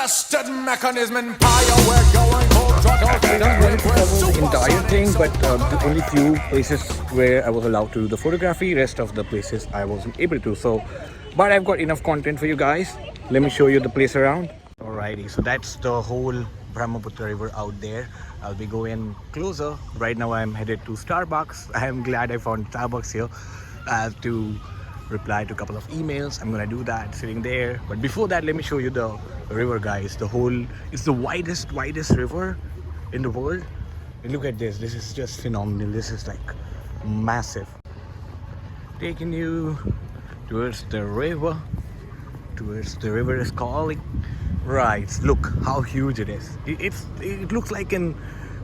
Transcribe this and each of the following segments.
Tested mechanism in fire, we're going full throttle. I not wanted to cover the entire thing, but the only few places where I was allowed to do the photography, rest of the places I wasn't able to. So, but I've got enough content for you guys. Let me show you the place around. Alrighty, so that's the whole Brahmaputra river out there. I'll be going closer. Right now I'm headed to Starbucks. I'm glad I found Starbucks here. I have to reply to a couple of emails. I'm gonna do that sitting there. But before that, let me show you the river, guys. It's the widest river in the world. And look at this. This is just phenomenal. This is like massive. Taking you towards the river. Towards the river is calling. Right, look how huge it is. It looks like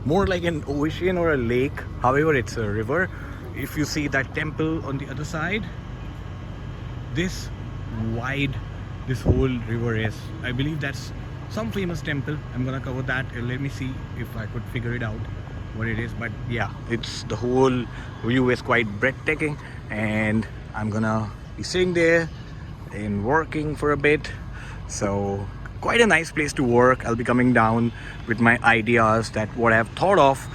more like an ocean or a lake. However, it's a river. If you see that temple on the other side, this wide this whole river is. I believe that's some famous temple. I'm gonna cover that. Let me see if I could figure it out what it is. But yeah, it's the whole view is quite breathtaking, and I'm gonna be sitting there and working for a bit. So quite a nice place to work. I'll be coming down with my ideas, that what I've thought of.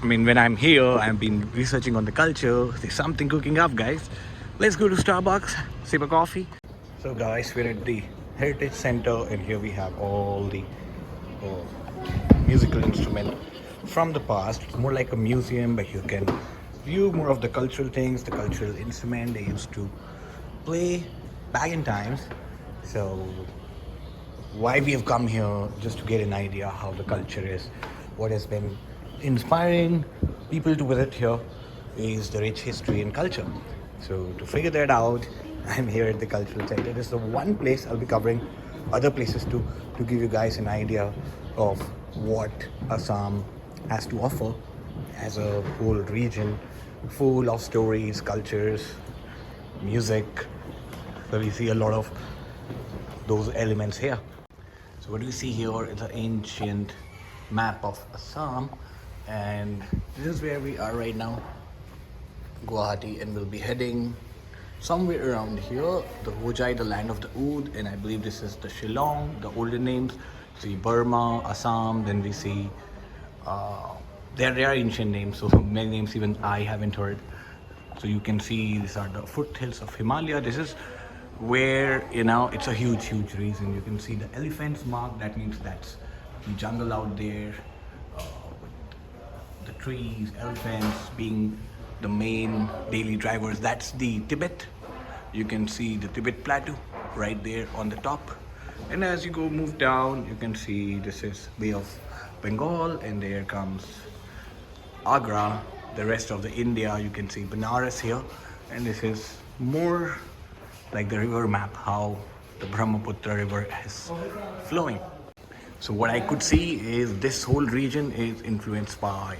I mean, when I'm here, I've been researching on the culture. There's something cooking up, guys. Let's go to Starbucks, sip a coffee. So guys, we're at the Heritage Center, and here we have all the musical instruments from the past. It's more like a museum, but you can view more of the cultural things, the cultural instrument they used to play back in times. So why we have come here, just to get an idea how the culture is, what has been inspiring people to visit here is the rich history and culture. So to figure that out, I'm here at the Cultural Center. This is the one place. I'll be covering other places too, to give you guys an idea of what Assam has to offer as a whole region full of stories, cultures, music. So we see a lot of those elements here. So what you see here is an ancient map of Assam, and this is where we are right now, Guwahati, and we'll be heading somewhere around here, the Hojai, the land of the Oud, and I believe this is the Shillong, the older names. See Burma, Assam, then we see there are ancient names, so many names even I haven't heard. So you can see these are the foothills of Himalaya. This is where, you know, it's a huge region. You can see the elephants marked. That means that's the jungle out there, with the trees, elephants being the main daily drivers. That's the Tibet. You can see the Tibet plateau right there on the top, and as you move down, you can see this is Bay of Bengal, and there comes Agarw, the rest of the India. You can see Benares here, and this is more like the river map, how the Brahmaputra river is flowing. So what I could see is this whole region is influenced by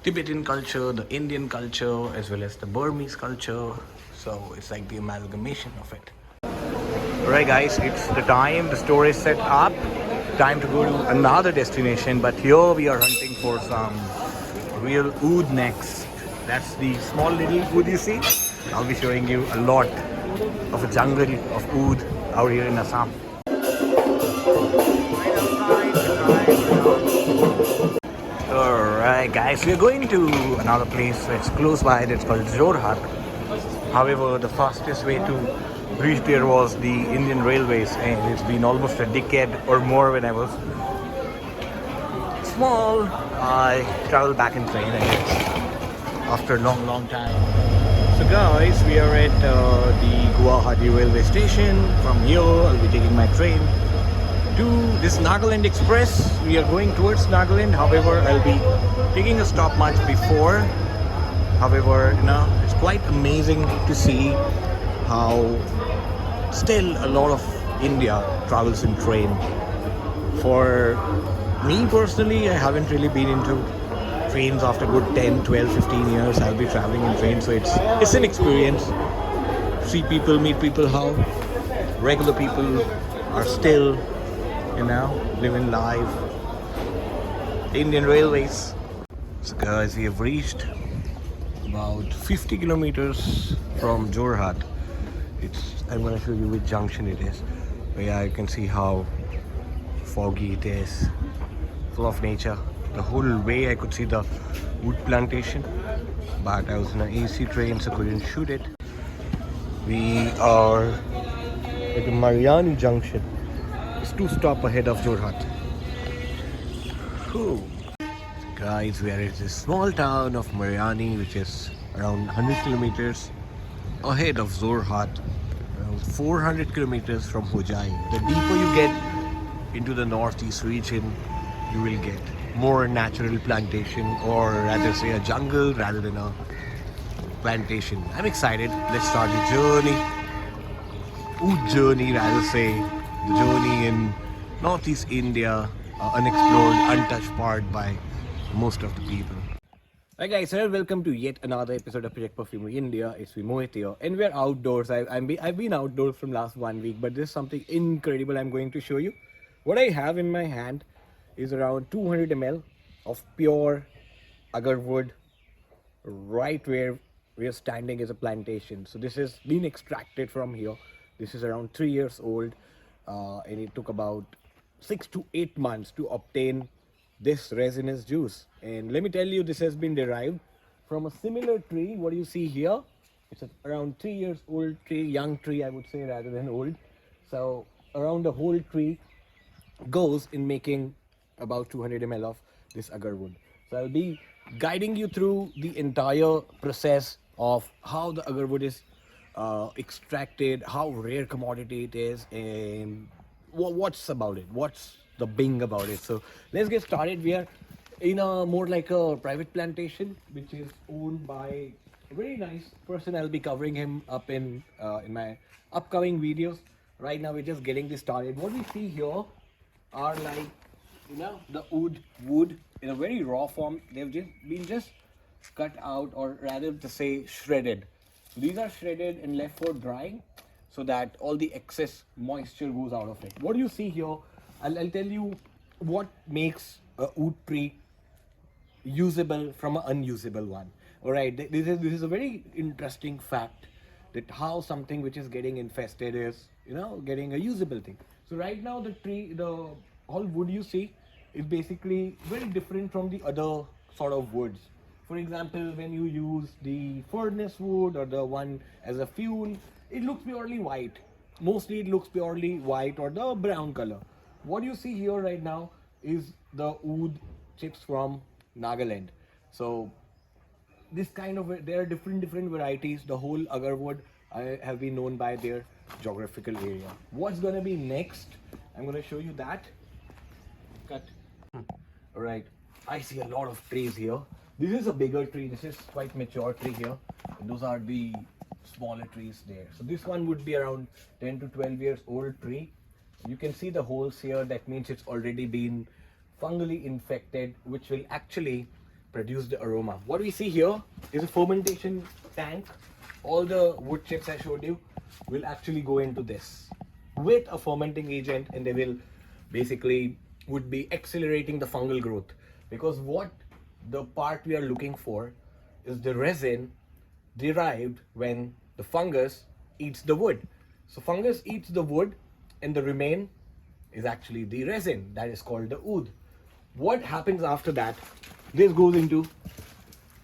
Tibetan culture, the Indian culture, as well as the Burmese culture. So it's like the amalgamation of it. Alright guys, it's the time, the store is set up. Time to go to another destination, but here we are hunting for some real oud next. That's the small little oud you see. I'll be showing you a lot of a jungle of oud out here in Assam. Alright guys, we're going to another place that's close by. It's called Jorhat. However, the fastest way to reach there was the Indian Railways, and it's been almost a decade or more. When I was small, I traveled back in train, I guess, after a long time. So guys, we are at the Guwahati railway station. From here, I'll be taking my train to this Nagaland Express. We are going towards Nagaland. However, I'll be taking a stop much before. However, you know, it's quite amazing to see how still a lot of India travels in train. For me personally, I haven't really been into trains after good 10, 12, 15 years. I'll be traveling in train, so it's an experience. See people, meet people, how regular people are still, you know, living life. Indian Railways. So guys, we have reached about 50 kilometers from Jorhat. I'm going to show you which junction it is. But yeah, you can see how foggy it is, full of nature. The whole way I could see the wood plantation, but I was in an AC train so couldn't shoot it. We are at the Mariani junction. It's 2 stops ahead of Jorhat. Whew. Guys, we are at this small town of Mariani, which is around 100 kilometers ahead of Jorhat, around 400 kilometers from Hojai. The deeper you get into the northeast region, you will get more natural plantation, or rather say a jungle rather than a plantation. I'm excited. Let's start the journey. Oud journey, rather say, the journey in northeast India, unexplored, untouched part by most of the people. Hi guys, sir. Welcome to yet another episode of Projekt Perfumery India. It's me Mohit here, and we're outdoors. I've been outdoors from last 1 week, but there's something incredible I'm going to show you. What I have in my hand is around 200 ml of pure Agarwood. Right where we're standing is a plantation. So this has been extracted from here. This is around 3 years old, and it took about 6 to 8 months to obtain this resinous juice. And let me tell you, this has been derived from a similar tree. What do you see here? It's around 3 years old tree, young tree I would say rather than old. So around the whole tree goes in making about 200 ml of this agarwood. So I'll be guiding you through the entire process of how the agarwood is extracted, how rare commodity it is, and what's about it, what's the bing about it. So let's get started. We are in a more like a private plantation which is owned by a very nice person. I'll be covering him up in my upcoming videos. Right now we're just getting this started. What we see here are like, the oud wood in a very raw form. They've just been cut out, or rather to say shredded. So these are shredded and left for drying so that all the excess moisture goes out of it. What do you see here? I'll tell you what makes a oud tree usable from an unusable one. Alright, this is a very interesting fact, that how something which is getting infested is, getting a usable thing. So right now the tree, the all wood you see is basically very different from the other sort of woods. For example, when you use the furnace wood or the one as a fuel, it looks purely white. Mostly it looks purely white or the brown color. What you see here right now is the oud chips from Nagaland. So this kind of, there are different varieties. The whole agarwood have been known by their geographical area. What's gonna be next? I'm gonna show you that. Cut. Alright, I see a lot of trees here. This is a bigger tree. This is quite mature tree here. And those are the smaller trees there. So this one would be around 10 to 12 years old tree. You can see the holes here. That means it's already been fungally infected, which will actually produce the aroma. What we see here is a fermentation tank. All the wood chips I showed you will actually go into this with a fermenting agent, and they will basically would be accelerating the fungal growth, because what the part we are looking for is the resin derived when the fungus eats the wood. So fungus eats the wood, and the remain is actually the resin that is called the oud. What happens after that? This goes into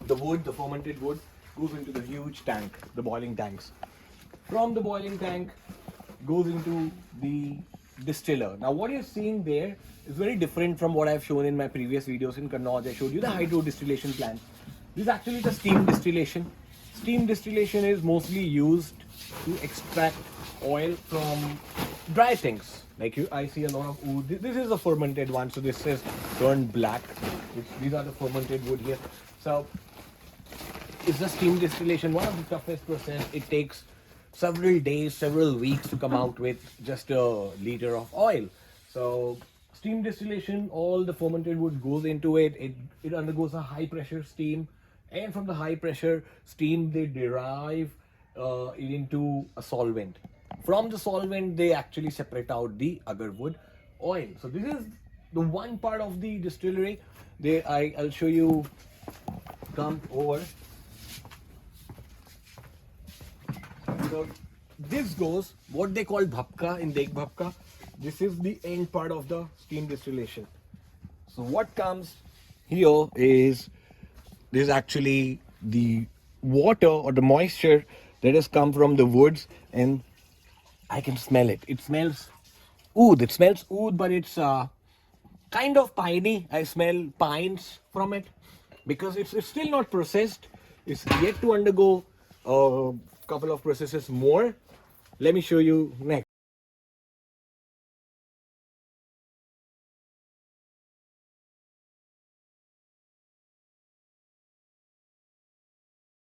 the wood, the fermented wood goes into the huge tank, the boiling tanks. From the boiling tank goes into the distiller. Now what you're seeing there is very different from what I've shown in my previous videos. In Kannauj I showed you the hydro distillation plant. This is actually the steam distillation. Steam distillation is mostly used to extract oil from dry things. Like I see a lot of oud. This is a fermented one, so this is turned black. These are the fermented wood here. So it's the steam distillation, one of the toughest process. It takes several days, several weeks to come out with just a liter of oil. So steam distillation, all the fermented wood goes into it. It undergoes a high pressure steam, and from the high pressure steam they derive it into a solvent. From the solvent they actually separate out the agarwood oil. So this is the one part of the distillery. I'll show you. Come over. So this goes what they call bhapka in Dekh Bhapka. this is the end part of the steam distillation. So what comes here is actually the water or the moisture that has come from the woods, and I can smell it. It smells oud. It smells oud, but it's kind of piney. I smell pines from it because it's still not processed. It's yet to undergo a couple of processes more. Let me show you next.